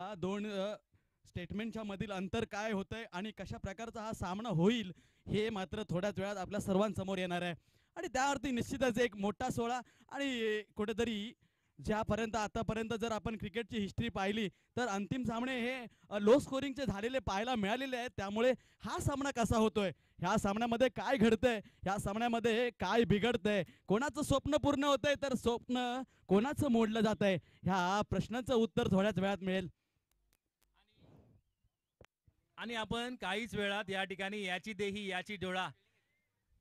या दोन स्टेटमेंटच्या मधील अंतर काय होतंय आणि कशा प्रकारचा हा सामना होईल हे मात्र थोड्याच वेळात आपल्या सर्वांसमोर येणार आहे. आणि त्यावरती निश्चितच एक मोठा सोहळा आणि कुठेतरी ज्यापर्यंत आतापर्यंत जर आपण क्रिकेटची हिस्ट्री पाहिली तर अंतिम सामने हे लो स्कोरिंगचे झालेले पाहायला मिळालेले आहेत. त्यामुळे हा सामना कसा होतोय, ह्या सामन्यामध्ये काय घडतंय, ह्या सामन्यामध्ये काय बिघडतंय, कोणाचं स्वप्न पूर्ण होतंय तर स्वप्न कोणाचं मोडलं जातंय, ह्या प्रश्नाचं उत्तर थोड्याच वेळात मिळेल. आणि आपण काहीच वेळात या ठिकाणी याची देही याची डोळा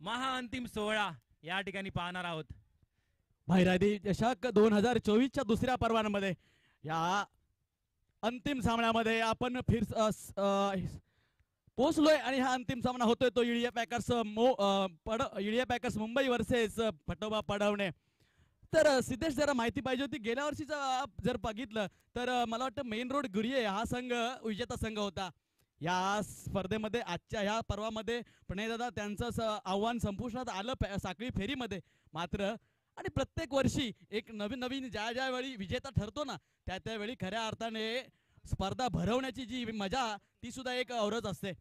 महाअंतिम सोहळा या ठिकाणी पाहणार आहोत. भैरादी चषक 2024च्या दुसऱ्या पर्वामध्ये या अंतिम सामन्यामध्ये आपण पोचलोय आणि हा अंतिम सामना होतोय तो इडिया पॅकर्स मुंबई वर्सेस फटोबा पडवणे. तर सिद्धेश जरा माहिती पाहिजे होती. गेल्या वर्षीचा जर बघितलं तर मला वाटतं मेन रोड गुरिये हा संघ विजेता संघ होता. या स्पर्धेमध्ये आजच्या ह्या पर्वामध्ये प्रणयदादा त्यांचं आव्हान संपुष्टात आलं साखळी फेरीमध्ये. मात्र आणि प्रत्येक वर्षी एक नवीन नवीन ज्या वेळी विजेता ठरतो ना त्यावेळी खऱ्या अर्थाने स्पर्धा भरवण्याची जी मजा ती सुद्धा एक औरच असते.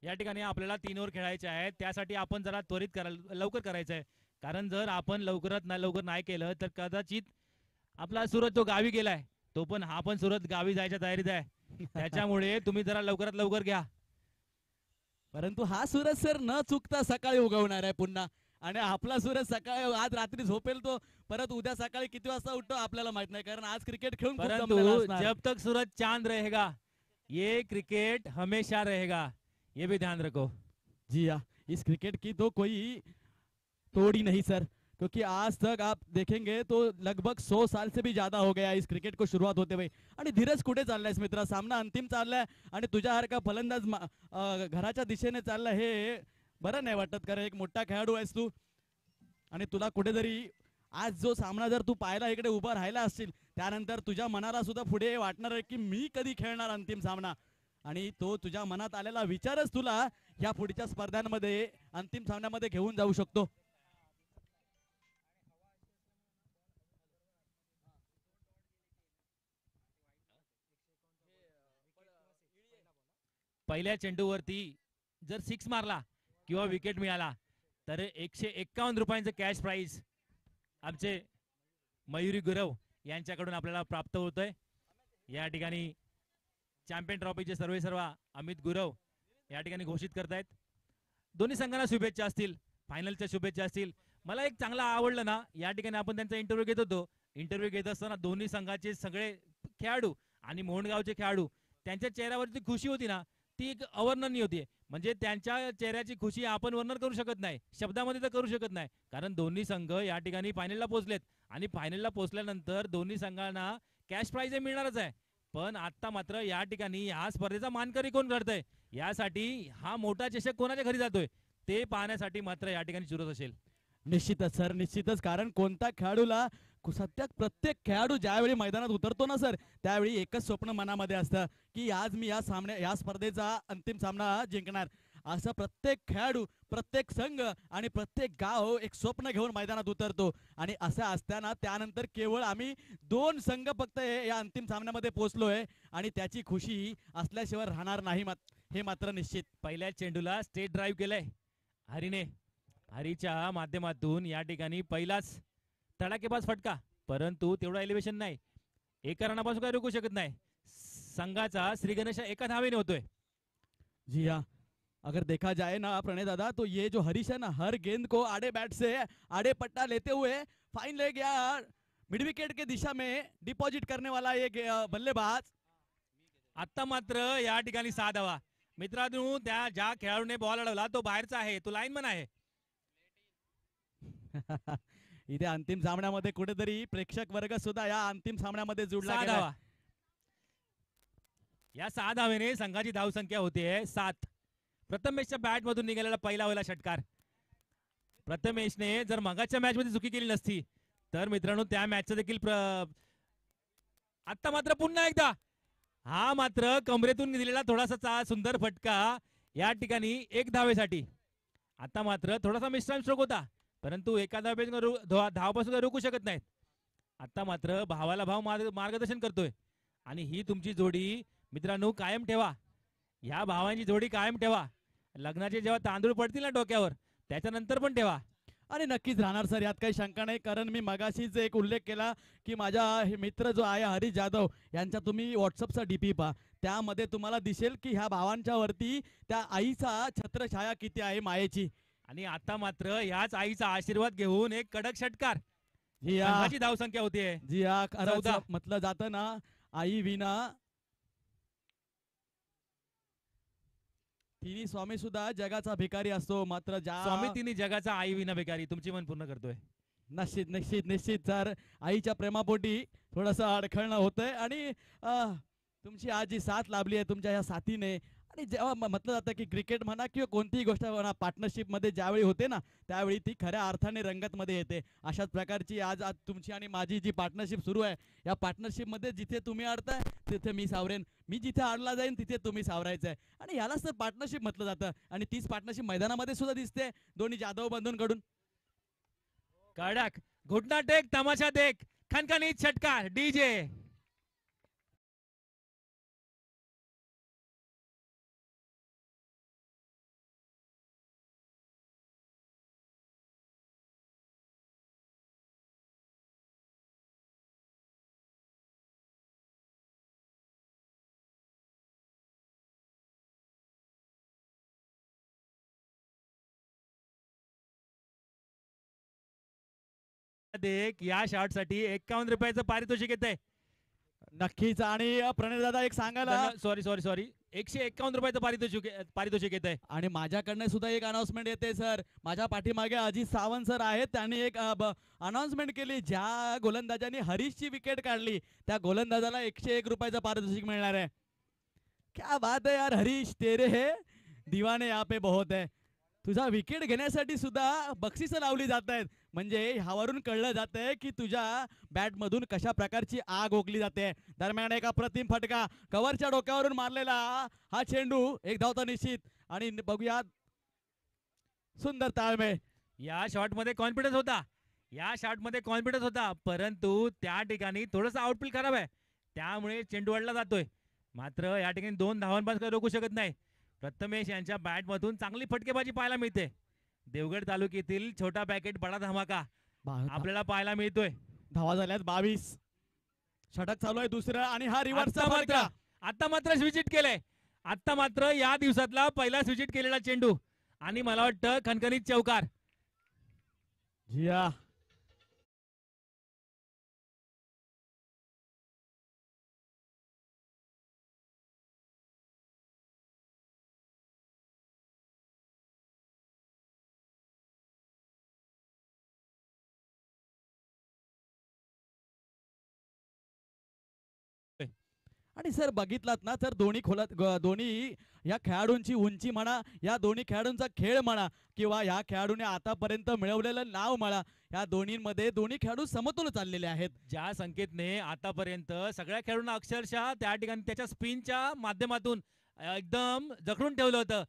या ठिकाणी आपल्याला 3 ओव्हर खेळायचे आहेत. त्यासाठी आपण जरा त्वरित लवकर करायचं आहे. कारण जर आपण लवकर नाही केलं तर कदाचित आपला सूरज तो गावी गेलाय, तो पण हा पण सूरज गावी जायच्या तयारीत आहे. त्याच्यामुळे तुम्ही जरा लवकरात लवकर घ्या. परंतु हा सूरज सर न चुकता सकाळी उगवणार आहे पुन्हा. आणि आपला सूरज सकाळी आज रात्री झोपेल तो परत उद्या सकाळी किती वाजता उठतो आपल्याला माहित नाही. कारण आज क्रिकेट खेळून परंतु जब तक सूरज चांद रहेगा ये क्रिकेट हमेशा रहेगा, ये भी ध्यान रखो. जी हाँ, इस क्रिकेट की तो कोई तोड़ ही नहीं सर, क्योंकि आज तक आप देखेंगे तो लगभग 100 साल से भी ज्यादा हो गया इस क्रिकेट को शुरुआत होते हुए. आणि धीरज कुठे चाललायस मित्रा, सामना अंतिम चाललाय आणि तुझ्यासारखा फलंदाज घराच्या दिशेने चाललाय हे बरं नाही वाटत. कारण एक मोठा खेळाडू आहेस तू आणि तुला कुठेतरी आज जो सामना जर तू पाहायला इकडे उभा राहिला असशील त्यानंतर तुझ्या मनाला सुद्धा पुढे वाटणार आहे की मी कधी खेळणार अंतिम सामना. आणि तो तुझ्या मनात आलेला विचारच तुला या पुढच्या स्पर्धांमध्ये अंतिम सामन्यामध्ये घेऊन जाऊ शकतो. पहिल्या चेंडूवरती जर 6 मारला किंवा विकेट मिळाला तर 151 रुपयांचं कॅश प्राइज आमचे मयुरी गुरव यांच्याकडून आपल्याला प्राप्त होतोय. या ठिकाणी चॅम्पियन ट्रॉफीचे सर्वेसर्वा अमित गुरव या ठिकाणी घोषित करतायत. दोन्ही संघांना शुभेच्छा असतील, फायनलच्या शुभेच्छा असतील. मला एक चांगला आवडलं ना, या ठिकाणी आपण त्यांचा इंटरव्ह्यू घेत होतो. इंटरव्ह्यू घेत असताना दोन्ही संघाचे सगळे खेळाडू आणि मोहनगावचे खेळाडू त्यांच्या चेहऱ्यावरती खुशी होती ना, ती एक अवर्णनीय होती. म्हणजे त्यांच्या चेहऱ्याची खुशी आपण वर्णन करू शकत नाही, शब्दामध्ये तर करू शकत नाही. कारण दोन्ही संघ या ठिकाणी फायनलला पोहोचलेत आणि फायनलला पोहोचल्यानंतर दोन्ही संघांना कॅश प्राइज मिळणारच आहे. पण आता मात्र या ठिकाणी या स्पर्धेचा मानकरी कोण ठरतंय, यासाठी हा मोठा चषक कोणाच्या घरी जातोय ते पाहण्यासाठी मात्र या ठिकाणी चुरस असेल. निश्चितच सर, निश्चितच. कारण कोणत्या खेळाडूला सध्या प्रत्येक खेळाडू ज्यावेळी मैदानात उतरतो ना सर त्यावेळी एकच स्वप्न मनामध्ये असतं की आज मी या स्पर्धेचा अंतिम सामना जिंकणार. असं प्रत्येक खेळाडू, प्रत्येक संघ आणि प्रत्येक गाव एक स्वप्न घेऊन मैदानात उतरतो. आणि असं असताना त्यानंतर केवळ आम्ही 2 संघ फक्त या अंतिम सामन्यामध्ये पोहोचलोय आणि त्याची खुशी असल्याशिवाय राहणार नाही हे मात्र निश्चित. पहिल्या चेंडूला स्टेट ड्राईव्ह केलंय हरीने. हरीच्या माध्यमातून या ठिकाणी पहिलाच तडाकेबाज फटका, परंतु तेवढा एलिव्हेशन नाही, एका रनापासून काय रोखू शकत नाही. संघाचा श्री गणेश एका धावेने होतोय. जी हाँ, अगर देखा जाए ना प्रणय दादा तो ये जो हरीश है ना हर गेंद को आड़े बैट से आड़े पट्टा लेते हुए फाइन ले गया मिड विकेट के दिशा में डिपॉजिट करने वाला ये बल्लेबाज. आता मात्र या ठिकाणी 6 धावा. मित्रांनो, त्या ज्या खेळाडूने बॉल अडवला तो बाहेरचा आहे, तो लाईनमन आहे. इथे अंतिम सामन्यामध्ये कुठेतरी प्रेक्षक वर्ग सुद्धा या अंतिम सामन्यामध्ये जुळला गेला. या 6 धावेने संघाची धावसंख्या होते 7. प्रथमेशच्या बॅट मधून निघालेला पहिला वेळा षटकार. प्रथमेशने जर मगाच्या मॅच मध्ये चुकी केली नसती तर मित्रांनो त्या मॅचचा देखील आता मात्र पुन्हा एकदा हा मात्र कमरेतून दिलेला थोडासा सुंदर फटका या ठिकाणी 1 धावेसाठी. आता मात्र थोडासा मिश्रण स्ट्रोक होता, परंतु एका धावापासून रोखू शकत नाहीत. आता मात्र भावाला भाव मार्गदर्शन करतोय आणि ही तुमची जोडी मित्रांनो कायम ठेवा. ह्या भावांची जोडी कायम ठेवा. लग्नाचे जेव्हा तांदूळ पडतील ना डोक्यावर त्याच्यानंतर पण ठेवा. आणि नक्कीच राहणार सर, यात काही शंका नाही. कारण मी मगाशीच एक उल्लेख केला की माझा हे मित्र जो आहे हरीश जाधव यांचा तुम्ही व्हॉट्सअपचा डीपी पहा, त्यामध्ये तुम्हाला दिसेल की ह्या भावांच्या वरती त्या आईचा छत्रछाया किती आहे मायेची. आणि आता मात्र याच आईचा आशीर्वाद घेऊन एक कडक षटकार. जी हा, संघाची धावसंख्या होतीये. जी हा, खरंच 14. म्हटलं जातं ना, आई विना तिन्ही स्वामी सुद्धा जगाचा भिकारी असतो. मात्र ज्या स्वामी तिन्ही जगाचा आई विना भिकारी. तुमची मन पूर्ण करतोय. निश्चित निश्चित निश्चित सर, आईच्या प्रेमापोटी थोडंसं अडखळणं होतंय. आणि तुमची आज जी साथ लाभली आहे तुमच्या या साथीने, आणि जेव्हा म्हटलं जातं की क्रिकेट म्हणा किंवा कोणतीही गोष्ट म्हणा पार्टनरशिपमध्ये ज्यावेळी होते ना त्यावेळी ती खऱ्या अर्थाने रंगतमध्ये येते. अशाच प्रकारची आज आज तुमची आणि माझी जी पार्टनरशिप सुरू आहे, या पार्टनरशिपमध्ये जिथे तुम्ही अडताय तिथे मी सावरेन, मी जिथे अडला जाईन तिथे तुम्ही सावरायचं आहे. आणि यालाच तर पार्टनरशिप म्हटलं जातं. आणि तीच पार्टनरशिप मैदानामध्ये सुद्धा दिसते दोन्ही जाधव बंधूंकडून. कडक घुटना टेक तमाशा देख खनखनीत षटकार डीजे. देख या शॉट साठी 51 रुपयाचं पारितोषिक येत आहे. नक्कीच. आणि प्रणय दादा एक सांगायला, सॉरी सॉरी सॉरी 151 रुपयाचं पारितोषिक येत आहे. आणि माझ्याकडनं सुद्धा एक अनाउन्समेंट येते सर. माझ्या पाठीमागे अजित सावंत सर आहेत, त्यांनी एक अनाउन्समेंट केली. ज्या गोलंदाजाने हरीशची विकेट काढली त्या गोलंदाजाला 101 रुपयाचं पारितोषिक मिळणार आहे. क्या बात है यार हरीश, तेरे हे दीवाने यहाँ पे बहुत है. तुझा विकेट घेण्यासाठी सुद्धा बक्षिसं लावली जात आहेत. म्हणजे ह्यावरून कळलं जात आहे की तुझ्या बॅटमधून कशा प्रकारची आग ओकली जाते. दरम्यान एक अप्रतिम फटका कव्हरच्या डोक्यावरून मारलेला हा चेंडू, एक धावता निश्चित. आणि बघूया सुंदर ताळमेळ. या शॉट मध्ये कॉन्फिडन्स होता. परंतु त्या ठिकाणी थोडस आउटफील्ड खराब आहे त्यामुळे चेंडू अडला जातोय. मात्र या ठिकाणी 2 धावांपास रोखू शकत नाही. प्रथमेश यांच्या बॅट मधून चांगली फटकेबाजी पाहायला मिळते. देवगड तालुक्यातील छोटा पॅकेट बडा धमाका आपल्याला पाहायला मिळतोय. धावा झाल्यात 22. षटक चालू आहे दुसरं. आणि हा रिव्हर्सचा फटका. आता मात्र स्विचिट केलंय. आता मात्र या दिवसातला पहिला स्विचिट केलेला चेंडू आणि मला वाटतं खणखणीत चौकार. जिया आणि सर बघितलात ना तर दोन्ही या खेळाडूंची उंची म्हणा, या दोन्ही खेळाडूंचा खेळ म्हणा, किंवा या खेळाडूने आतापर्यंत मिळवलेलं नाव म्हणा, या दोन्हीमध्ये दोन्ही खेळाडू समतोल चाललेले आहेत. ज्या संकेतने आतापर्यंत सगळ्या खेळाडूंना अक्षरशः त्या ठिकाणी त्याच्या स्पिनच्या माध्यमातून एकदम जखडून ठेवलं होतं,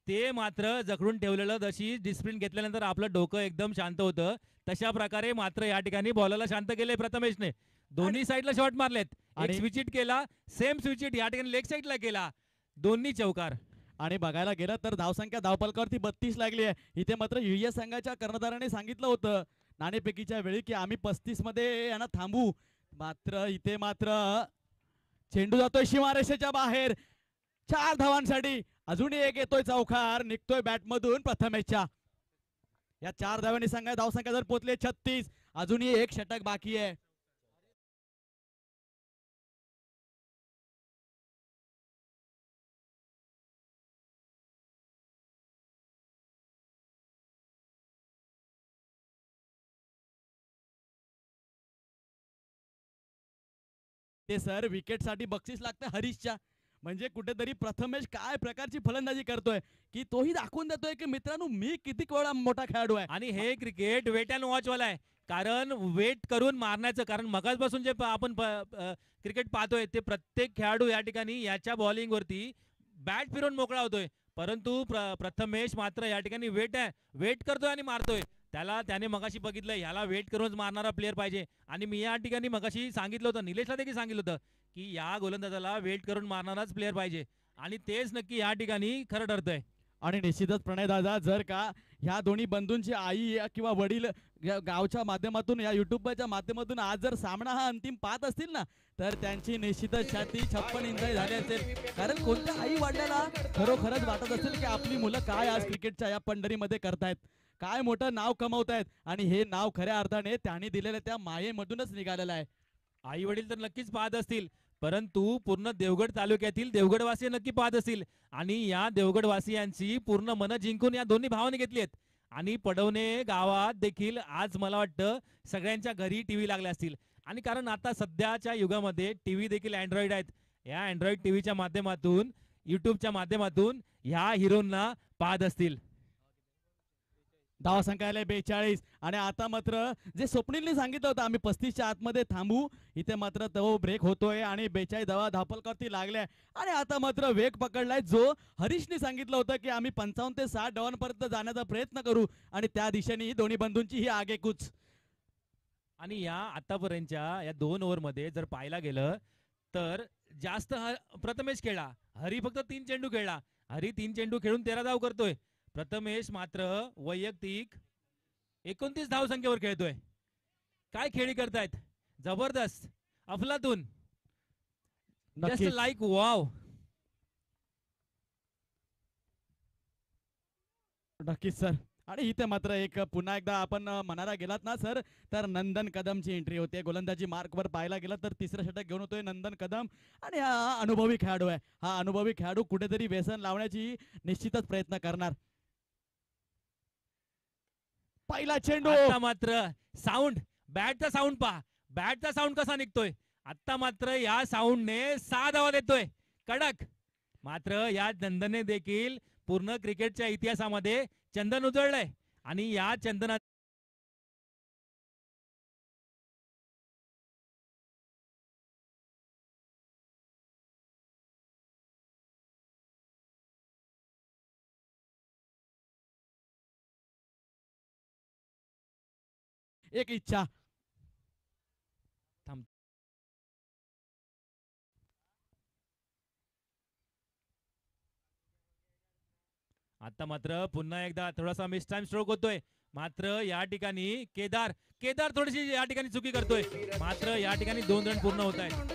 ते मात्र जखडून ठेवलेलं जशी डिस्प्लिन घेतल्यानंतर आपलं डोकं एकदम शांत होतं तशा प्रकारे मात्र या ठिकाणी बॉलरला शांत केले प्रथमेशने. दोन्ही साईडला शॉट मारलेत. एक स्विचिट केला, सेम स्विचिट या ठिकाणी लेग साईडला केला, दोन्ही चौकार. आणि बघायला गेलं तर धावसंख्या धावपलकावरती 32 लागली आहे. इथे मात्र युएस संघाच्या कर्णधाराने सांगितलं होतं नाणेफेकीच्या वेळी की आम्ही 35 मध्ये यांना थांबू. मात्र इथे मात्र चेंडू जातोय सीमारेषेच्या बाहेर 4 धावांसाठी. अजूनही एक येतोय चौकार, निघतोय बॅटमधून प्रथमेशच्या. या 4 धावांनी धावसंख्या जर पोचले 36, अजूनही एक षटक बाकी आहे. ते सर विकेट साठी बक्षीस लागतं हरीशच्या. म्हणजे कुठेतरी प्रथमेश काय प्रकारची फलंदाजी करतोय की तोही दाखवून देतोय की मित्रांनो मी किती वेळा मोठा खेळाडू आहे. आणि हे क्रिकेट वेट अँड वॉच वाला आहे. कारण वेट करून मारण्याचं, कारण मगाचपासून जे आपण क्रिकेट पाहतोय ते प्रत्येक खेळाडू या ठिकाणी याच्या बॉलिंग वरती बॅट फिरवून मोकळा होतोय. परंतु प्रथमेश मात्र या ठिकाणी वेट करतोय आणि मारतोय. त्याने मगाशी बघितलं ह्याला वेट करूनच मारणारा प्लेअर पाहिजे. आणि मी या ठिकाणी मगाशी सांगितलं होतं, निलेशला देखील सांगितलं होतं की या गोलंदाजाला वेट करून मारणाराच प्लेअर पाहिजे आणि तेच नक्की या ठिकाणी खरं ठरतंय. आणि निश्चितच प्रणय दादा, जर का ह्या दोन्ही बंधूंची आई किंवा वडील या गावच्या माध्यमातून या युट्यूबच्या माध्यमातून आज जर सामना हा अंतिम पाहत असतील ना, तर त्यांची निश्चितच छाती 56 इंच झाली असेल. कारण कोणत्या आई वडिलाला खरोखरच वाटत असेल की आपली मुलं काय आज क्रिकेटच्या या पंढरीमध्ये करतायत, काय मोठं नाव कमवतायत, आणि हे नाव खऱ्या अर्थाने त्यांनी दिलेल्या त्या मायेमधूनच निघालेलं आहे. आई वडील तर नक्कीच पाहत असतील, परंतु पूर्ण देवगड तालुक्यातील देवगडवासी नक्की पाहत असतील आणि या देवगडवासियांची पूर्ण मनं जिंकून या दोन्ही भावाने घेतली आहेत. आणि पडवणे गावात देखील आज मला वाटतं सगळ्यांच्या घरी टीव्ही लागले असतील. आणि कारण आता सध्याच्या युगामध्ये टीव्ही देखील अँड्रॉइड आहेत. या अँड्रॉइड टीव्हीच्या माध्यमातून, युट्यूबच्या माध्यमातून ह्या हिरोंना पाहत असतील. धावा संख्या आले 42. आणि आता मात्र जे स्वप्नीलने सांगितलं होतं आम्ही 35च्या आतमध्ये थांबू, इथे मात्र तो ब्रेक होतोय आणि 42 धावा धापलकरती लागल्या. आणि आता मात्र वेग पकडलाय जो हरीशने सांगितलं होतं की आम्ही 55 ते 60 धावांपर्यंत जाण्याचा प्रयत्न करू, आणि त्या दिशेने दोन्ही बंधूंची ही आगेकूच. आणि या आतापर्यंतच्या या 2 ओव्हरमध्ये जर पाहायला गेलं तर जास्त प्रथमेश खेळला, हरी फक्त 3 चेंडू खेळला. हरी 3 चेंडू खेळून 13 धाव करतोय. प्रथमेश मात्र वैयक्तिक 29 धावसंख्येवर खेळतोय. काय खेळी करतायत, जबरदस्त, अफलातून, जस्ट नक्कीच लाईक वाव. नक्कीच सर. आणि इथे मात्र एक पुन्हा एकदा आपण म्हणायला गेलात ना सर, तर नंदन कदमची एंट्री होते गोलंदाजी मार्कवर. पाहायला गेलं तर तिसरं षटक घेऊन होतोय नंदन कदम, आणि हा अनुभवी खेळाडू आहे. हा अनुभवी खेळाडू कुठेतरी व्यसन लावण्याची निश्चितच प्रयत्न करणार. पहिला चेंडू. आता मात्र साऊंड, बॅटचा साऊंड पहा, बॅटचा साऊंड कसा निघतोय. आता मात्र या साऊंडने 6 धावा देतोय, कडक. मात्र या नंदनने देखील पूर्ण क्रिकेटच्या इतिहासामध्ये चंदन उजळलंय. आणि या चंदना एक इच्छा. आता मात्र पुन्हा एकदा थोडासा मिस टाइम स्ट्रोक होतोय. मात्र या ठिकाणी केदार केदार थोडीशी या ठिकाणी चुकी करतोय. मात्र या ठिकाणी 2 रन पूर्ण होत आहेत.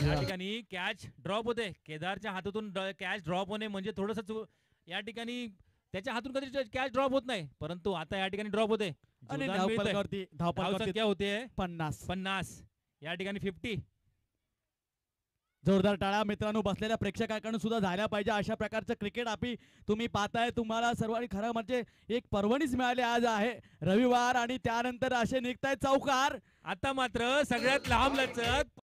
या ठिकाणी कॅच ड्रॉप होते. केदारच्या हातातून कॅच ड्रॉप होणे म्हणजे थोडस या ठिकाणी त्याच्या हातून कधी कॅच ड्रॉप होत नाही, परंतु आता या ठिकाणी ड्रॉप होते. आणि धावसंख्या धावपलकरती होते 50. या ठिकाणी 50. जोरदार टाळा मित्रांनो बसलेल्या प्रेक्षकांकडून सुद्धा झाल्या पाहिजे. अशा प्रकारचं क्रिकेट तुम्ही पाहताय. तुम्हाला सर्वांनी खरं म्हणजे एक पर्वणीच मिळाली आज आहे रविवार, आणि त्यानंतर असे निघताय चौकार. आता मात्र सगळ्यात लांब लचक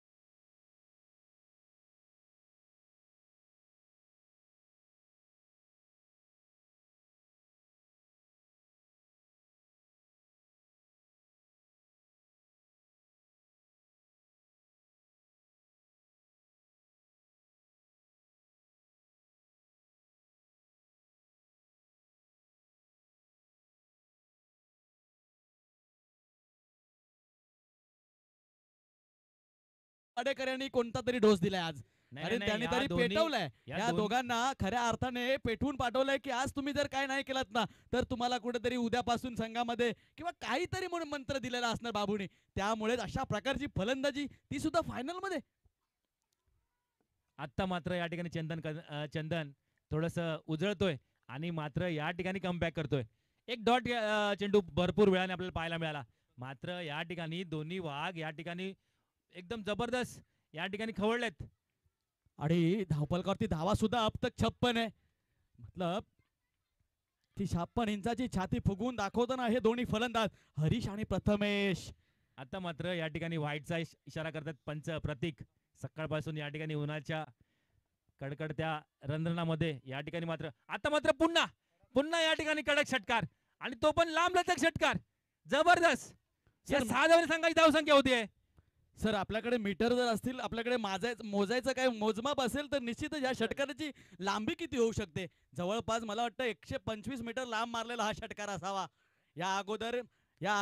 वाडेकरांनी कोणता तरी डोस दिलाय आज. अरे त्यांनी तरी पेटवलंय या दोघांना, खऱ्या अर्थाने पेटवून पाठवलंय की आज तुम्ही जर काय नाही केलात ना, तर तुम्हाला कुठेतरी उद्यापासून संघामध्ये किंवा काहीतरी म्हणून मंत्र दिलेला असणार बाबूने. त्यामुळे अशा प्रकारची फलंदाजी, ती सुद्धा फायनल मध्ये. आता मात्र या ठिकाणी चंदन थोडस उजळतोय आणि मात्र या ठिकाणी कमबॅक करतोय. एक डॉट चेंडू भरपूर वेळाने आपल्याला पाहायला मिळाला. मात्र या ठिकाणी दोन्ही वाघ या ठिकाणी एकदम जबरदस्त या ठिकाणी खवळलेत. आणि धावपलकरती धावा सुद्धा अब तक 56 आहे. मतलब ती 56 इंचाची छाती फुगवून दाखवताना हे दोन्ही फलंदाज हरीश आणि प्रथमेश. आता मात्र या ठिकाणी व्हाईटचा इशारा करतात पंच प्रतीक. सकाळपासून या ठिकाणी उन्हाच्या कडकडत्या रंध्रणामध्ये या ठिकाणी मात्र आता मात्र पुन्हा या ठिकाणी कडक षटकार, आणि तो पण लांब लचक षटकार, जबरदस्त. या 6 धावांनी संघाची धावसंख्या होतीये. सर आपल्याकडे मीटर जर असतील, आपल्याकडे मोजायचं काय मोजमाप असेल, तर निश्चितच या षटकाराची लांबी किती होऊ शकते. जवळपास मला वाटतं 125 मीटर लांब मारलेला हा षटकार असावा. या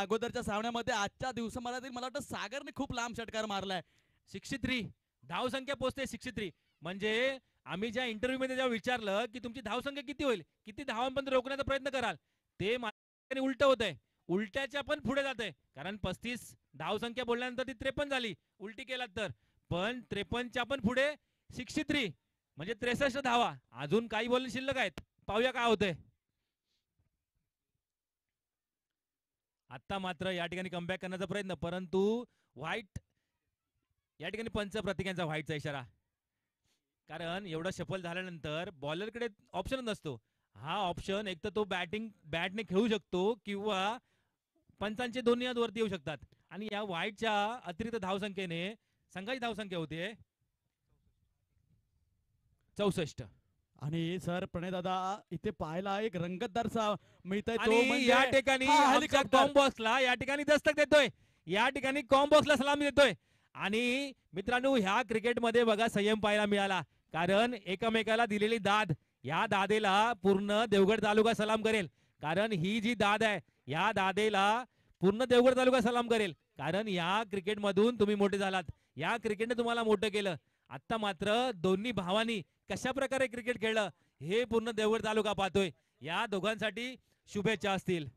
अगोदरच्या सामन्यामध्ये आजच्या दिवसामध्ये मला वाटतं सागरने खूप लांब षटकार मारलाय. 63 धावसंख्या पोहोचते 63. म्हणजे आम्ही ज्या इंटरव्ह्यू मध्ये जेव्हा विचारलं की तुमची धावसंख्या किती होईल, किती धावांपर्यंत रोखण्याचा प्रयत्न कराल, ते उलट होत आहे. उलट्याच्या पण पुढे जात आहे. कारण 35 धावसंख्या बोलल्यानंतर ती 53 झाली उलटी केलात तर, पण 53च्या पण पुढे 63 म्हणजे 63 धावा. अजून काही बोलणे शिल्लक आहेत, पाहूया काय होतंय. आता मात्र या ठिकाणी कमबॅक करण्याचा प्रयत्न, परंतु व्हाईट या ठिकाणी पंच प्रतिकांचा व्हाईटचा इशारा. कारण एवढं सफल झाल्यानंतर बॉलरकडे ऑप्शन नसतो. हा ऑप्शन एक तर तो बॅटने खेळू शकतो किंवा पंचांचे दोन्ही हात वरती येऊ शकतात. आणि या व्हाईटच्या अतिरिक्त धावसंख्येने संघाची धावसंख्या होते 64. आणि सर प्रणय दादा इथे पाहायला एक रंगतदार मिळतंय तो आणि म्हणजे या ठिकाणी हा आमच्या हेलिकॉप्टर. कॉम्बॉक्सला या ठिकाणी दस्तक देतोय, या ठिकाणी कॉम्बॉक्सला सलामी देतोय. आणि मित्रांनो, ह्या क्रिकेटमध्ये बघा संयम पाहायला मिळाला. कारण एकमेकाला दिलेली दाद, या दादेला पूर्ण देवगड तालुका सलाम करेल. कारण ही जी दाद आहे, या दादेला पूर्ण देवगड तालुका सलाम करेल. कारण या क्रिकेटमधून तुम्ही मोठे झालात, या क्रिकेटने तुम्हाला मोठं केलं. आता मात्र दोन्ही भावांनी कशा प्रकारे क्रिकेट खेळलं हे पूर्ण देवगड तालुका पाहतोय. या दोघांसाठी शुभेच्छा असतील.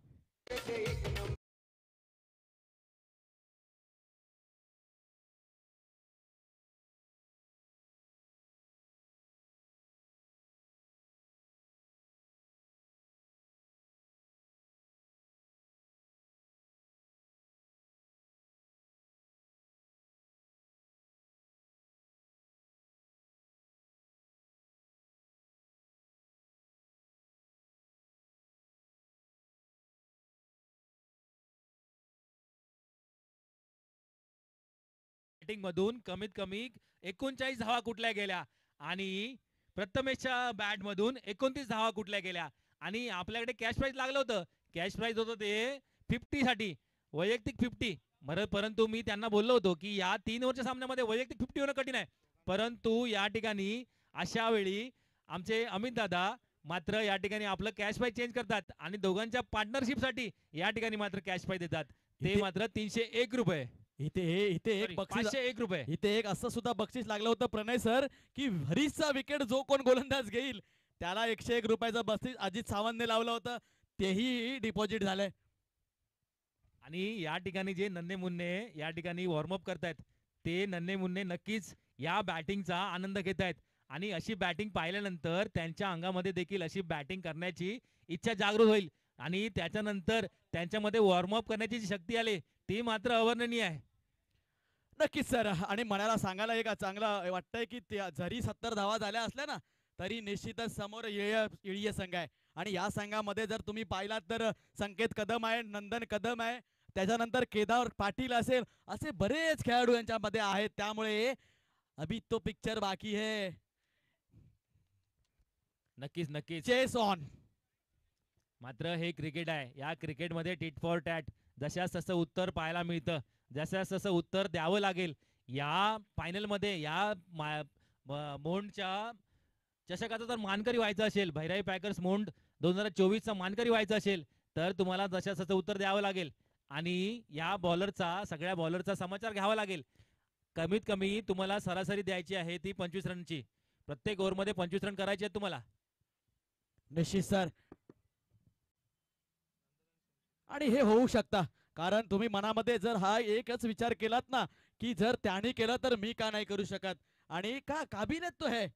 बॅटिंग मधून कमीत कमी 39 धावा कुठल्या गेल्या आणि प्रथमेशच्या बॅट मधून 29 धावा कुठल्या गेल्या. आणि आपल्याकडे कॅश प्राइज लागलं होतं, कॅश प्राइज होतं ते 50 साठी, वैयक्तिक 50. परंतु मी त्यांना बोललो होतो की या 3 ओव्हरच्या सामन्यामध्ये वैयक्तिक 50 होणं कठीण आहे. परंतु या ठिकाणी अशा वेळी आमचे अमित दादा मात्र या ठिकाणी आपलं कॅश प्राइज चेंज करतात आणि दोघांच्या पार्टनरशिप साठी या ठिकाणी मात्र कॅश प्राइज देतात. ते मात्र 301 रुपये. इथे एक बक्षीस 501 रुपये. इथे एक असं सुद्धा बक्षीस लागलं होतं प्रणय सर की हरीशचा विकेट जो कोण गोलंदाज घेईल त्याला 101 रुपयाचं बक्षीस अजित सावंतने लावलं होतं, तेही डिपॉझिट झालंय. आणि या ठिकाणी जे नन्हे मुन्ने या ठिकाणी वॉर्मअप करतायत, ते नन्हे मुन्ने नक्कीच या बॅटिंगचा आनंद घेत आहेत. आणि अशी बॅटिंग पाहिल्यानंतर त्यांच्या अंगामध्ये देखील अशी बॅटिंग करण्याची इच्छा जागृत होईल. आणि त्याच्यानंतर त्यांच्यामध्ये वॉर्मअप करण्याची जी शक्ती आली ती मात्र अवर्णनीय आहे. नक्कीच सर. आणि मनाला सांगायला एक चांगलं वाटतंय की जरी 70 धावा झाल्या असल्या ना तरी निश्चितच समोर येळीय संघ आहे. आणि या संघामध्ये जर तुम्ही पाहिलात तर संकेत कदम आहे, नंदन कदम आहे, त्याच्यानंतर केदार पाटील असेल, असे बरेच खेळाडू यांच्यामध्ये आहेत. त्यामुळे अभी तो पिक्चर बाकी है. नक्कीच नक्कीच चेस ऑन. मात्र हे क्रिकेट आहे, या क्रिकेटमध्ये टिट फॉर टॅट, जशास तसं उत्तर पाहायला मिळतं, जशास तसं उत्तर द्यावं लागेल. या फायनलमध्ये या मोंडच्या चषकाचा जर मानकरी व्हायचं असेल, भैराई पॅकर्स मोंड 2024चा मानकरी व्हायचं असेल तर तुम्हाला जशास तसं उत्तर द्यावं लागेल. आणि या बॉलरचा, सगळ्या बॉलरचा समाचार घ्यावा लागेल. कमीत कमी तुम्हाला सरासरी द्यायची आहे ती 25 रनची. प्रत्येक ओव्हरमध्ये 25 रन करायचे आहेत तुम्हाला. निश्चित सर. आणि हे होऊ शकता कारण तुम्ही मनामध्ये जर हा एकच विचार केलात ना की जर त्याने केलं तर मी का नहीं करू शकत. आणि का काबिलियत तो है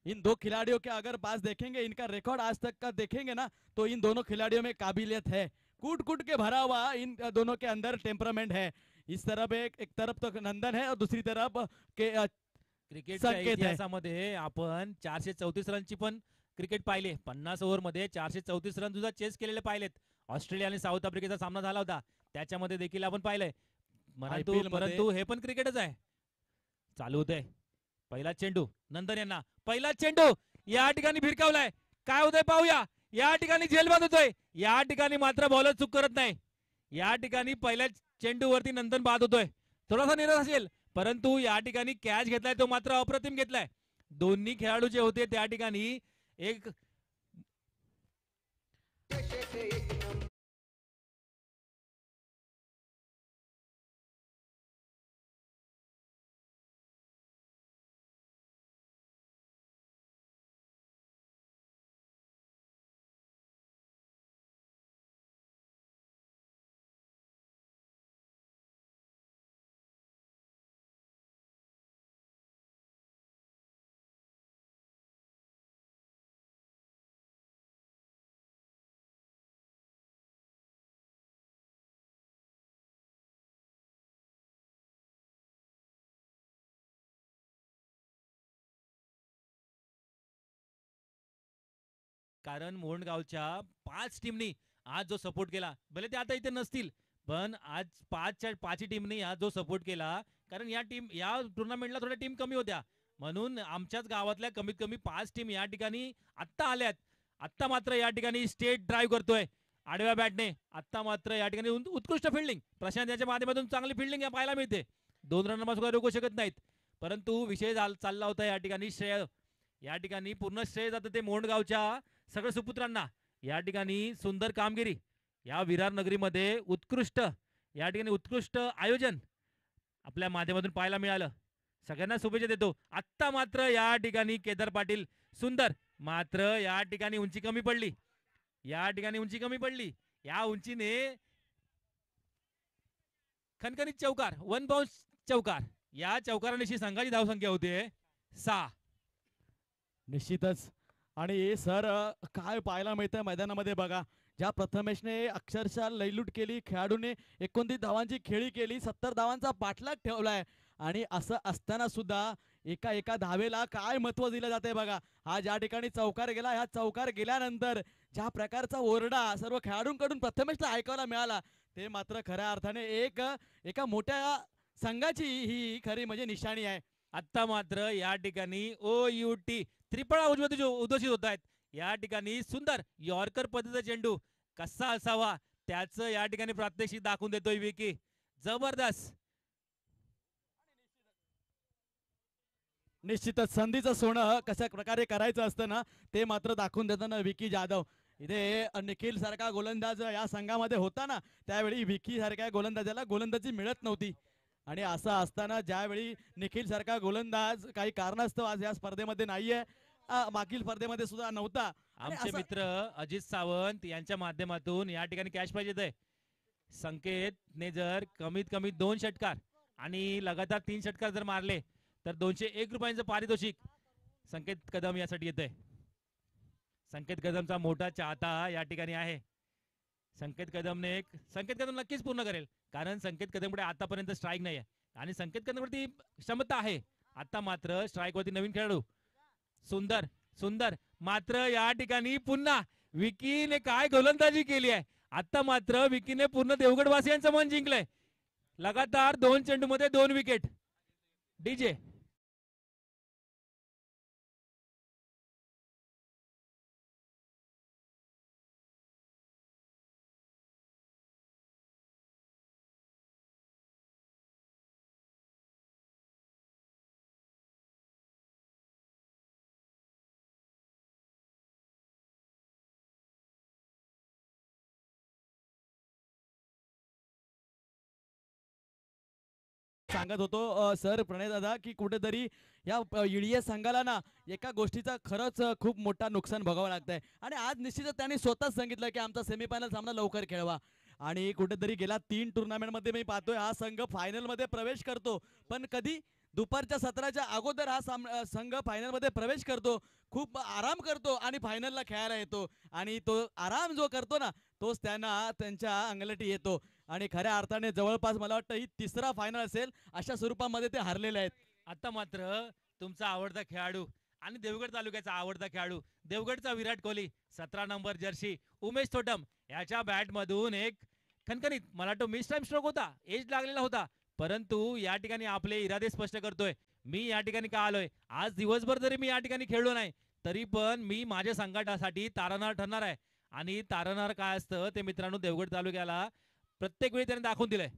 इन दो खिलाड़ियों के. अगर पास देखेंगे इनका रिकॉर्ड आज तक का देखेंगे ना तो इन दोनों खिलाड़ियों में काबिलियत है. कूट कूट के भरा हुआ इन दोनों के अंदर टेम्परामेंट है. इस तरफ एक तरफ तो नंदन है और दूसरी तरफ के क्रिकेटच्या इतिहासामध्ये आपण 434 रनची पण क्रिकेट पाहिले. 50 ओव्हर मध्ये 434 रन सुद्धा चेस केलेले पाहिलेत. ऑस्ट्रेलिया आणि साऊथ आफ्रिकेचा सामना झाला होता, त्याच्यामध्ये देखील आपण पाहिलंय. परंतु हे पण क्रिकेटच आहे. चालू होतंय पहिला चेंडू, नंदन यांना पहिला चेंडू या ठिकाणी भिरकावलाय. काय होतंय पाहूया. या ठिकाणी झेलबाद होतोय, या ठिकाणी मात्र बॉलर चूक करत नाही. या ठिकाणी पहिल्या चेंडूवरती नंदन बाद होतोय. थोडासा निराश असेल परंतु या ठिकाणी कॅच घेतलाय तो मात्र अप्रतिम घेतलाय. दोन्ही खेळाडू जे होते त्या ठिकाणी एक कारण मोहनगावच्या 5 टीमनी आज जो सपोर्ट केला, भले ते आता इथे नसतील, पण आज 5च्या टीमनी आज जो सपोर्ट केला, कारण या टुर्नामेंटला थोड्या टीम कमी होत्या, म्हणून आमच्याच गावातल्या कमीत कमी 5 टीम या ठिकाणी आत्ता आल्यात. आत्ता मात्र या ठिकाणी स्टेट ड्राईव्ह करतोय आडव्या बॅटने. आत्ता मात्र या ठिकाणी उत्कृष्ट फिल्डिंग प्रशांत याच्या माध्यमातून चांगली फिल्डिंग या पाहायला मिळते. 2 रन सुद्धा रोखू शकत नाहीत, परंतु विषय चालला होता या ठिकाणी श्रेय, या ठिकाणी पूर्ण श्रेय जातं ते मोहनगावच्या सगळ्या सुपुत्रांना. या ठिकाणी सुंदर कामगिरी या विरार नगरीमध्ये, उत्कृष्ट या ठिकाणी उत्कृष्ट आयोजन आपल्या माध्यमातून पाहायला मिळालं. सगळ्यांना शुभेच्छा देतो. आत्ता मात्र या ठिकाणी केदार पाटील सुंदर, मात्र या ठिकाणी उंची कमी पडली, या ठिकाणी उंची कमी पडली. या उंचीने खणखणीत चौकार, 1 बाउन्स चौकार. या चौकारानिशी संघाची धावसंख्या होते 6. निश्चितच. आणि सर काय पाहायला मिळतंय मैदानामध्ये बघा, ज्या प्रथमेशने अक्षरशः लयलूट केली, खेळाडूने 29 धावांची खेळी केली, 70 धावांचा पाठलाग ठेवलाय. आणि असं असताना सुद्धा एका धावेला काय महत्व दिलं जाते बघा. हा ज्या ठिकाणी चौकार गेला, ह्या चौकार गेल्यानंतर ज्या प्रकारचा ओरडा सर्व खेळाडूंकडून प्रथमेशला ऐकायला मिळाला, ते मात्र खऱ्या अर्थाने एका मोठ्या संघाची ही खरी म्हणजे निशाणी आहे. आत्ता मात्र या ठिकाणी OUT त्रिफळा उद्घोषित होत आहेत. या ठिकाणी सुंदर यॉर्कर पद्धतीचा चेंडू कसा असावा त्याचं या ठिकाणी प्रात्यक्षिक दाखवून देतोय विकी. जबरदस्त. निश्चितच संधीचं सोनं कशा प्रकारे करायचं असतं ना, ते मात्र दाखवून देताना विकी जाधव. इथे निखिल सारखा गोलंदाज या संघामध्ये होता ना, त्यावेळी विकी सारख्या गोलंदाजाला गोलंदाजी मिळत नव्हती. आणि असं असताना ज्यावेळी निखिल सारखा गोलंदाज काही कारणास्तव आज या स्पर्धेमध्ये नाहीये, मागील स्पर्धेमध्ये सुद्धा नव्हता. आमचे मित्र अजित सावंत यांच्या माध्यमातून या ठिकाणी कॅश प्राइज येत आहे. संकेतने जर कमीत कमी 2 षटकार आणि लगातार 3 षटकार जर मारले तर 201 रुपयांचं पारितोषिक संकेत कदम यासाठी येत आहे. संकेत कदमचा मोठा चाहता या ठिकाणी आहे. संकेत कदम नक्कीच पूर्ण करेल, कारण संकेत कदमकडे आतापर्यंत स्ट्राईक नाही आहे आणि संकेत कदमवरती क्षमता आहे. आता मात्र स्ट्राईक वरती नवीन खेळाडू सुंदर सुंदर, मात्र या ठिकाणी पुन्हा विकीने काय गोलंदाजी केली आहे. आता मात्र विकीने पूर्ण देवगड वासियांचं मन जिंकलंय. लगातार 2 चेंडू मध्ये 2 विकेट. डीजे सांगत होतो सर प्रणय दादा की कुठेतरी या इडिया संघाला ना एका गोष्टीचा खरंच खूप मोठा नुकसान भोगावं लागतंय. आणि आज निश्चितच त्यांनी स्वतःच सांगितलं की आमचा सेमीफायनल सामना लवकर खेळवा. आणि कुठेतरी गेल्या 3 टुर्नामेंटमध्ये मी पाहतोय हा संघ फायनलमध्ये प्रवेश करतो, पण कधी दुपारच्या सत्राच्या अगोदर हा संघ फायनलमध्ये प्रवेश करतो, खूप आराम करतो आणि फायनलला खेळायला येतो. आणि तो आराम जो करतो ना, तोच त्यांना त्यांच्या अंगलटी येतो. आणि खऱ्या अर्थाने जवळपास मला वाटतं ही 3रा फायनल असेल अशा स्वरूपामध्ये ते हरलेले आहेत. आता मात्र तुमचा आवडता खेळाडू आणि देवगड तालुक्याचा आवडता खेळाडू, देवगडचा विराट कोहली, 17 नंबर जर्सी उमेश थोटम याच्या बॅट मधून एक खणखणीत, मला वाटतं मिस टाइम स्ट्रोक होता, एज लागलेला होता, परंतु या ठिकाणी आपले इरादे स्पष्ट करतोय. मी या ठिकाणी का आलोय, आज दिवसभर जरी मी या ठिकाणी खेळलो नाही तरी पण मी माझ्या संघासाठी तारणार ठरणार आहे. आणि तारणार काय असतं ते मित्रांनो देवगड तालुक्याला प्रत्येक वेळी त्याने दाखवून दिलंय.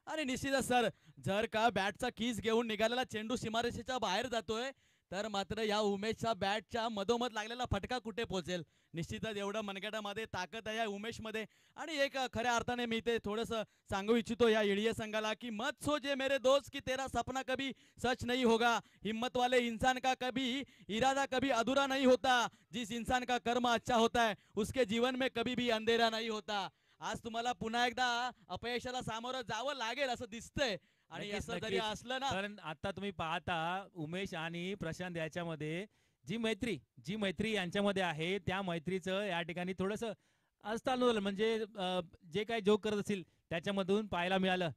आणि निश्चितच सर, जर का बॅटचा कीस घेऊन निघालेला चेंडू सीमारेषेच्या बाहेर जातोय तर मात्र या उमेशच्या बॅटच्या मधोमध लागलेला फटका कुठे पोहोचेल. निश्चितच एवढं मनगटामध्ये ताकद आहे या उमेशमध्ये. आणि एक खऱ्या अर्थाने मी ते थोडंसं सांगू इच्छितो या इडिया संघाला की मत सोचे मेरे दोस्त की तेरा सपना कभी सच नहीं होगा, हिम्मत वाले इंसान का कभी इरादा कभी अधूरा नहीं होता, जिस इंसान का कर्म अच्छा होता है उसके जीवन में कभी भी अंधेरा नहीं होता. आज तुम्हाला पुन्हा एकदा अपयशाला सामोरं जावं लागेल असं दिसतंय. आणि असं जरी असलं ना, कारण आता तुम्ही पाहता उमेश आणि प्रशांत याच्यामध्ये जी मैत्री यांच्यामध्ये आहे, त्या मैत्रीचं या ठिकाणी थोडस असताना म्हणजे जे काही जोक करत असतील त्याच्यामधून पाहायला मिळालं.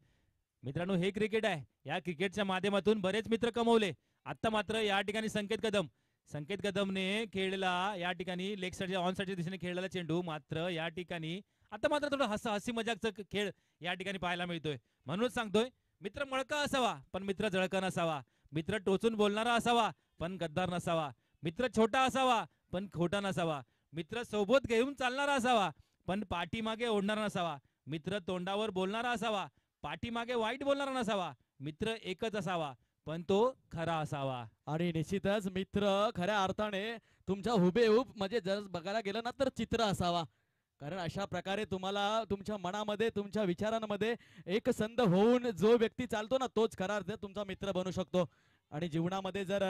मित्रांनो हे क्रिकेट आहे, या क्रिकेटच्या माध्यमातून बरेच मित्र कमवले. आता मात्र या ठिकाणी संकेत कदम संकेत कदमने खेळलेला या ठिकाणी लेग साईडच्या ऑन साईडच्या दिशेने खेळलेला चेंडू मात्र या ठिकाणी आता मात्र थोडं हसी मजाकचा खेळ या ठिकाणी पाहायला मिळतोय. म्हणूनच सांगतोय मित्र मळका असावा पण मित्र जळका नसावा, मित्र टोचून बोलणारा असावा पण गद्दार नसावा, मित्र छोटा असावा पण खोटा नसावा, मित्र सोबत घेऊन चालणारा असावा पण पाठीमागे ओढणारा नसावा, मित्र तोंडावर बोलणारा असावा पाठीमागे वाईट बोलणारा नसावा, मित्र एकच असावा पण तो खरा असावा. आणि निश्चितच मित्र खऱ्या अर्थाने तुमच्या हुबेहूब म्हणजे जर बघायला गेलं ना तर चित्र असावा. कारण अशा प्रकारे तुम्हाला तुमच्या मनामध्ये तुमच्या विचारांमध्ये एक संध होऊन जो व्यक्ती चालतो ना तोच खरा अर्थ तुमचा मित्र बनू शकतो. आणि जीवनामध्ये जर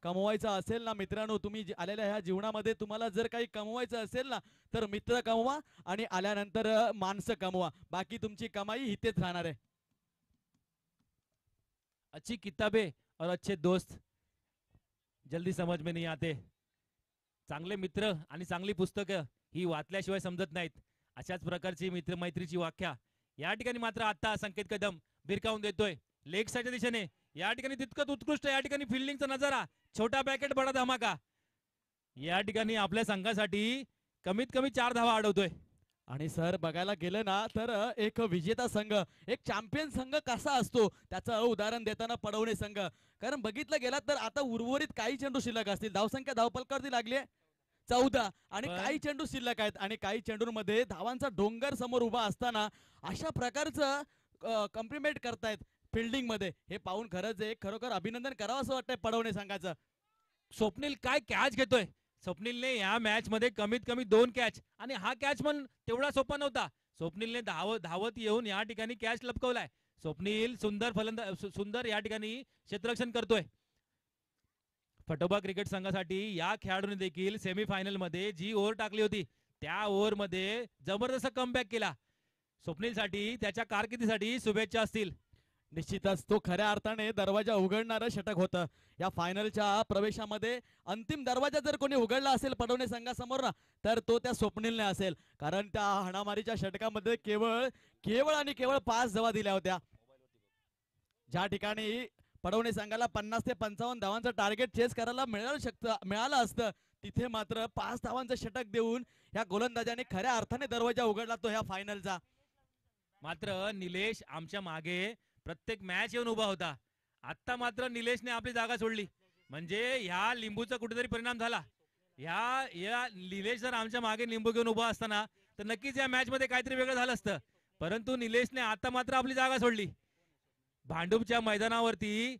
कमवायचं असेल ना मित्रांनो, तुम्ही आलेल्या ह्या जीवनामध्ये तुम्हाला जर काही कमवायचं असेल ना तर मित्र कमवा आणि आल्यानंतर माणसं कमवा. बाकी तुमची कमाई इथेच राहणार आहे. अच्छी किताबें और अच्छे दोस्त जल्दी समझ में नहीं आते. चांगले मित्र आणि चांगली पुस्तकं ही वाचल्याशिवाय समजत नाहीत. अशाच प्रकारची मित्र मैत्रीची व्याख्या या ठिकाणी मात्र आता संकेत कदम भिरकावून देतोय लेग साईडच्या दिशेने. या ठिकाणी तितकंच उत्कृष्ट या ठिकाणी फिल्डिंगचा नजारा, छोटा पॅकेट बडा धमाका. या ठिकाणी आपल्या संघासाठी कमीत कमी 4 धावा अडवतोय. आणि सर बघायला गेलं ना तर एक विजेता संघ, एक चॅम्पियन संघ कसा असतो त्याचं उदाहरण देताना पडवणे संघ. कारण बघितलं गेला तर आता उर्वरित काही चेंडू शिल्लक असतील, धावसंख्या धावपलकावरती लागली 14 आणि काही चेंडू शिल्लक आहेत आणि काही चेंडूंमध्ये धावांचा डोंगर समोर उभा असताना अशा प्रकारचं कॉम्प्लिमेंट करतायत फिल्डिंग मध्ये. हे पाहून खरंच एक खरोखर अभिनंदन करावं असं वाटतंय पडवणे संघाचं. स्वप्नील काय कॅच घेतोय. स्वप्नीलने या मॅच मध्ये कमीत कमी 2 कॅच आणि हा कॅच पण तेवढा सोपा नव्हता. स्वप्नीलने धावत येऊन या ठिकाणी कॅच लपकवलाय. स्वप्नील सुंदर या ठिकाणी क्षेत्ररक्षण करतोय. फटोबा क्रिकेट संघासाठी या खेळाडूने देखील सेमीफायनल मध्ये जी ओव्हर टाकली होती त्या ओव्हर मध्ये जबरदस्त कमबॅक केला. स्वप्नीलसाठी त्याच्या कारकिर्दीसाठी शुभेच्छा असतील. निश्चितच तो खऱ्या अर्थाने दरवाजा उघडणारं षटक होतं या फायनलच्या प्रवेशामध्ये. अंतिम दरवाजा जर कोणी उघडला असेल पडवणे संघासमोर ना तर तो त्या स्वप्नीलने असेल. कारण त्या हाणामारीच्या षटकामध्ये केवळ आणि केवळ 5 धावा दिल्या होत्या. ज्या ठिकाणी पडवणे संघाला 50 ते 55 धावांचं टार्गेट चेस करायला मिळालं असतं तिथे मात्र 5 धावांचं षटक देऊन या गोलंदाजाने खऱ्या अर्थाने दरवाजा उघडला तो ह्या फायनलचा. मात्र निलेश आमच्या मागे प्रत्येक मॅच येऊन उभा होता. आता मात्र निलेशने आपली जागा सोडली. म्हणजे ह्या लिंबूचा कुठेतरी परिणाम झाला. या निलेश जर आमच्या मागे लिंबू घेऊन उभा असताना तर नक्कीच या मॅच मध्ये काहीतरी वेगळं झालं असतं. परंतु निलेशने आता मात्र आपली जागा सोडली. भांडूपच्या मैदानावरती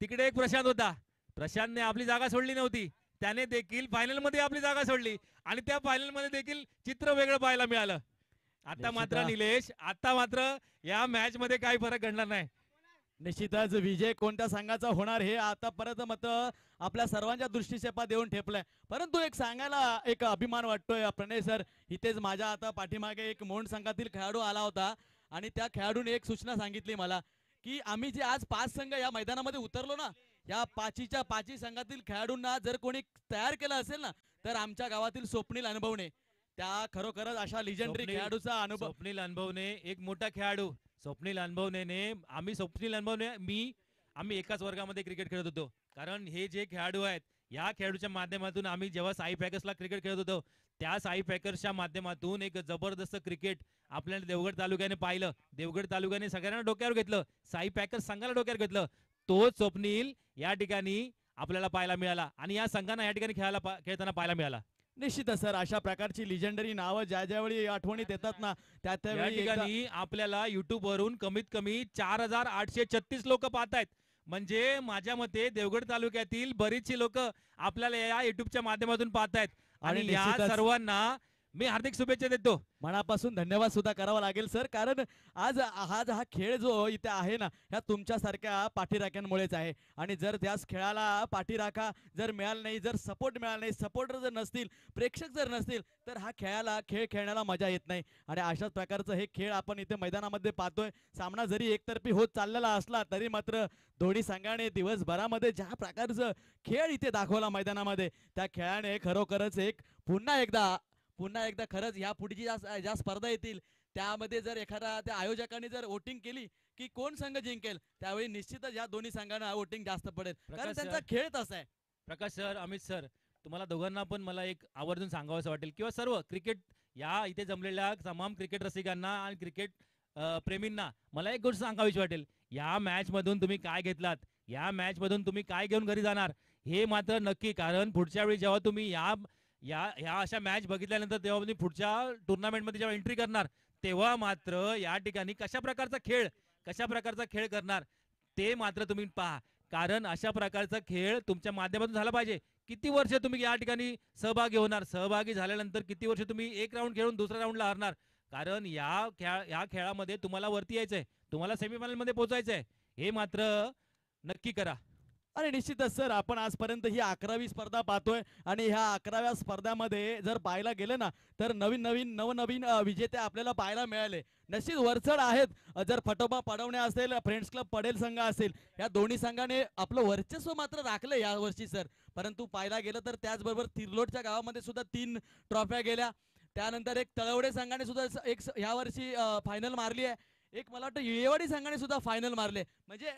तिकडे एक प्रशांत होता. प्रशांतने आपली जागा सोडली नव्हती. त्याने देखील फायनल मध्ये आपली जागा सोडली आणि त्या फायनल मध्ये देखील चित्र वेगळं पाहायला मिळालं. आता मात्र निलेश या मॅच मध्ये काही फरक घडणार नाही. निश्चितच विजय कोणत्या संघाचा होणार हे आतापर्यंत मत आपल्या सर्वांच्या दृष्टीक्षेपात देऊन ठेपलंय. परंतु एक सांगायला एक अभिमान वाटतोय प्रणय सर, इथेच माझ्या आता पाठीमागे एक मोंड संघातील खेळाडू आला होता आणि त्या खेळाडूने एक सूचना सांगितली मला की आम्ही जे आज 5 संघ या मैदानामध्ये उतरलो ना या पाची संघातील खेळाडूंना जर कोणी तयार केलं असेल ना तर आमच्या गावातील स्वप्नील अनुभवणे त्या खरोखरच अशा लिजेंडरी खेळाडूचा अनुभव. स्वप्नील अनुभवने एक मोठा खेळाडू. स्वप्नील अनुभवने आम्ही एकाच वर्गामध्ये क्रिकेट खेळत होतो. कारण हे जे खेळाडू आहेत या खेळाडूच्या माध्यमातून आम्ही जेव्हा साई पॅकर्सला क्रिकेट खेळत होतो त्या साई पॅकर्सच्या माध्यमातून एक जबरदस्त क्रिकेट आपल्याला देवगड तालुक्याने पाहिलं. देवगड तालुक्याने सगळ्यांना डोक्यावर घेतलं. साई पॅकर्स संघाला डोक्यावर घेतलं. तोच स्वप्नील या ठिकाणी आपल्याला पाहायला मिळाला आणि या संघांना या ठिकाणी खेळताना पाहायला मिळाला. निश्चितच सर, अशा प्रकारची लिजेंडरी नावं ज्यावेळी आठवणीत येतात ना त्या ठिकाणी आपल्याला युट्यूब वरून कमीत कमी 4836 लोक पाहतायत. म्हणजे माझ्या मते देवगड तालुक्यातील बरीचशी लोक आपल्याला या युट्यूबच्या माध्यमातून पाहतायत आणि या सर्वांना मी हार्दिक शुभेच्छा देतो. मनापासून धन्यवाद सुद्धा करावा लागेल सर. कारण आज हा खेळ जो इथे आहे ना ह्या तुमच्यासारख्या पाठीराख्यांमुळेच आहे. आणि जर त्याच खेळाला पाठीराखा जर मिळाला नाही, जर सपोर्ट मिळाला नाही, सपोर्टर जर नसतील, प्रेक्षक जर नसतील तर हा खेळ खेळण्याला मजा येत नाही. आणि अशाच प्रकारचं हे खेळ आपण इथे मैदानामध्ये पाहतोय. सामना जरी एकतर्फी होत चाललेला असला तरी मात्र दोन्ही संघाने दिवसभरामध्ये ज्या प्रकारचं खेळ इथे दाखवला मैदानामध्ये त्या खेळाने खरोखरच एक पुन्हा एकदा खरंच या पुढची ज्या स्पर्धा येतील त्यामध्ये जर एखादा त्या आयोजकांनी जर वोटिंग केली की कोण संघ जिंकेल त्यावेळी निश्चितच या दोन्ही संघांना वोटिंग जास्त पडेल. कारण त्यांचा खेळ तसा आहे. प्रकाश सर, अमित सर, तुम्हाला दोघांना पण मला एक आवर्जून सांगावंसं वाटेल किंवा सर्व क्रिकेट या इथे जमलेल्या तमाम क्रिकेट रसिकांना आणि क्रिकेट प्रेमींना मला एक गोष्ट सांगावीशी वाटेल. या मॅच मधून तुम्ही काय घेतलात, या मॅच मधून तुम्ही काय घेऊन घरी जाणार हे मात्र नक्की. कारण पुढच्या वेळी जेव्हा तुम्ही या या ह्या अशा मॅच बघितल्यानंतर तेव्हा तुम्ही पुढच्या टुर्नामेंटमध्ये जेव्हा एंट्री करणार तेव्हा मात्र या ठिकाणी कशा प्रकारचा खेळ करणार ते मात्र तुम्ही पहा. कारण अशा प्रकारचा खेळ तुमच्या माध्यमातून झाला पाहिजे. किती वर्ष तुम्ही या ठिकाणी सहभागी होणार, सहभागी झाल्यानंतर किती वर्ष तुम्ही एक राऊंड खेळून दुसऱ्या राऊंडला हरणार. कारण या खेळामध्ये तुम्हाला वरती यायचंय, तुम्हाला सेमीफायनल मध्ये पोहोचायचंय, हे मात्र नक्की करा. आणि निश्चितच सर, आपण आजपर्यंत ही 11वी स्पर्धा पाहतोय आणि ह्या 11व्या स्पर्धामध्ये जर पाहायला गेलं ना तर नवनवीन विजेते आपल्याला पाहायला मिळाले. नशीब वरचढ आहेत. जर फटोबा पडवणे असेल, फ्रेंड्स क्लब पडेल संघ असेल, या दोन्ही संघाने आपलं वर्चस्व मात्र राखलं या वर्षी सर. परंतु पाहायला गेलं तर त्याचबरोबर तिर्लोटच्या गावामध्ये सुद्धा 3 ट्रॉफ्या गेल्या. त्यानंतर एक तळवडे संघाने सुद्धा या वर्षी फायनल मारली आहे. एक मला वाटतं येवाडी संघाने सुद्धा फायनल मारले. म्हणजे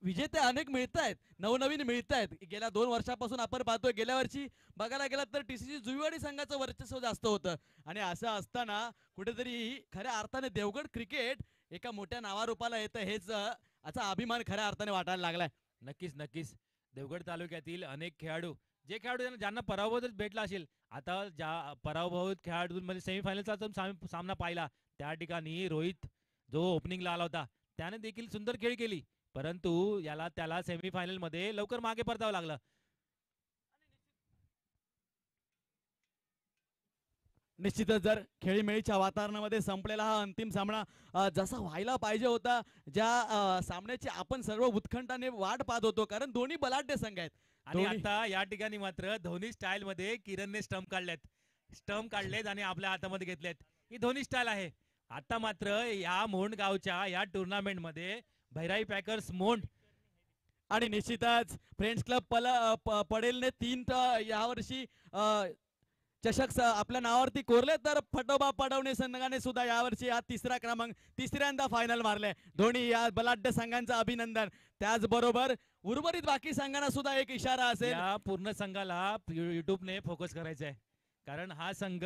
विजेते अनेक मिळत आहेत, नवनवीन मिळत आहेत. गेल्या 2 वर्षापासून आपण पाहतोय. गेल्या वर्षी बघायला गेलात तर TCC जुईवाडी संघाचं वर्चस्व जास्त होतं. आणि असं असताना कुठेतरी खऱ्या अर्थाने देवगड क्रिकेट एका मोठ्या नावारूपाला येतं, हेच याचा अभिमान खऱ्या अर्थाने वाटायला लागलाय. नक्कीच देवगड तालुक्यातील अनेक खेळाडू ज्यांना पराभव भेटला असेल, आता ज्या पराभूत खेळाडूंमध्ये सेमीफायनलचा सामना पाहिला त्या ठिकाणी रोहित जो ओपनिंगला आला होता त्याने देखील सुंदर खेळ केली. परंतु त्याला सेमीफायनल मध्ये लवकर मागे परतावं लागलं. निश्चितच जर खेळीमेळीच्या वातावरणामध्ये संपलेला हा अंतिम सामना जसा व्हायला पाहिजे होता, ज्या सामन्याची आपण सर्व उत्कंठाने वाट पाहत होतो, कारण दोन्ही बलाढ्य संघ आहेत. आणि आता या ठिकाणी मात्र धोनी स्टाईल मध्ये किरणने स्टंप काढलेत आणि आपल्या हातामध्ये घेतलेत. ही धोनी स्टाईल आहे. आता मात्र या मोंड गावच्या या टुर्नामेंट मध्ये भैराई पॅकर्स मोंड आणि निश्चितच फ्रेंड्स क्लब पडेलने 3 यावर्षी चषक आपल्या नावावरती कोरले, तर फटोबा पडवणे संघाने सुद्धा यावर्षी हा तिसऱ्यांदा फायनल मारले. दोन्ही या बलाढ्य संघांचं अभिनंदन. त्याचबरोबर उर्वरित बाकी संघांना सुद्धा एक इशारा असेल. या पूर्ण संघाला युट्यूबने फोकस करायचा आहे. कारण हा संघ,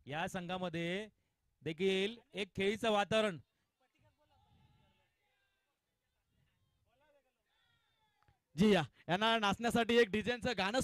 या संघामध्ये देखील एक खेळीचं वातावरण. जी या यांना नाचण्यासाठी एक डिझाईनचं गाणं